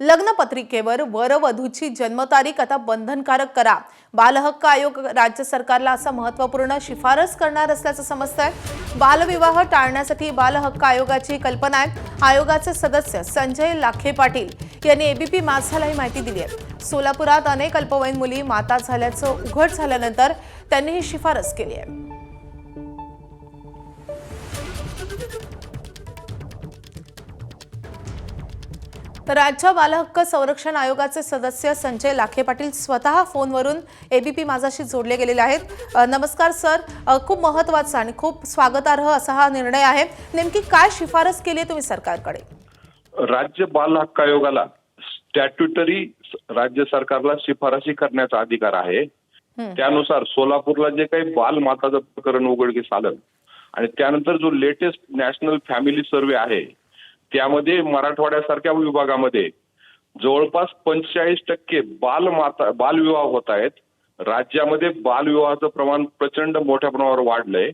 लग्नपत्रिकेवर वरवधूची जन्मतारीख आता बंधनकारक करा। बालहक्क आयोग राज्य सरकारला असा महत्त्वपूर्ण शिफारस करणार असल्याचं समजतंय। बालविवाह टाळण्यासाठी बालहक्क आयोगाची कल्पना आहे। आयोगाचे सदस्य संजय लाखे पाटील यांनी एबीपी माझाला ही माहिती दिली आहे। सोलापुरात अनेक अल्पवयीन मुली माता झाल्याचं उघड झाल्यानंतर त्यांनी ही शिफारस केली आहे। तर राज्य बालहक्क संरक्षण आयोगाचे सदस्य संजय लाखे पाटील स्वतः फोनवरून एबीपी माझाशी जोडले गेलेले आहेत। नमस्कार सर, खूप महत्त्वाचा आणि खूप स्वागतार्ह असा हा निर्णय आहे। नेमकी काय शिफारस केली आहे तुम्ही सरकारकडे? राज्य बाल हक्क आयोगाला स्टॅट्युटरी राज्य सरकारला शिफारसी करण्याचा अधिकार आहे। त्यानुसार सोलापूरला जे काही बाल माताचं प्रकरण उघडकीस आलं आणि त्यानंतर जो लेटेस्ट नॅशनल फॅमिली सर्व्हे आहे त्यामध्ये मराठवाड्यासारख्या विभागामध्ये जवळपास 45% बालविवाह होत आहेत। राज्यामध्ये बालविवाहाचं प्रमाण प्रचंड मोठ्या प्रमाणावर वाढलंय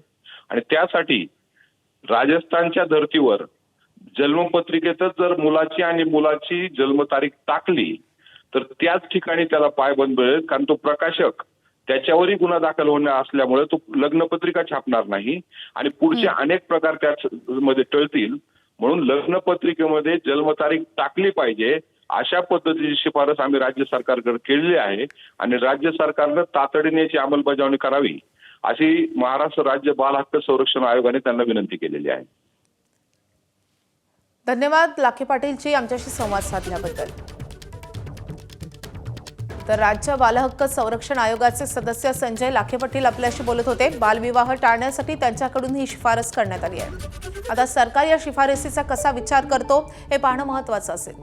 आणि त्यासाठी राजस्थानच्या धर्तीवर जन्मपत्रिकेतच जर मुलाची आणि मुलाची जन्मतारीख टाकली तर त्याच ठिकाणी त्याला पायबंद मिळेल, कारण तो प्रकाशक त्याच्यावरही गुन्हा दाखल होणार असल्यामुळे तो लग्नपत्रिका छापणार नाही आणि पुढचे अनेक प्रकार त्यामध्ये टळतील। म्हणून लग्नपत्रिकेमध्ये जन्मतारीख टाकली पाहिजे अशा पद्धतीची शिफारस आम्ही राज्य सरकारकडे केलेली आहे आणि राज्य सरकारनं तातडीने याची अंमलबजावणी करावी अशी महाराष्ट्र राज्य बाल हक्क संरक्षण आयोगाने त्यांना विनंती केलेली आहे। धन्यवाद लाखे पाटीलजी आमच्याशी संवाद साधल्याबद्दल। तर राज्य बालहक्क संरक्षण आयोगाचे सदस्य संजय लाखे पाटील आपल्याशी बोलत होते। बालविवाह टाळण्यासाठी त्यांच्याकडून ही शिफारस करण्यात आली आहे। आता सरकार या शिफारसीचा कसा विचार करतो हे पाहणं महत्त्वाचं असेल।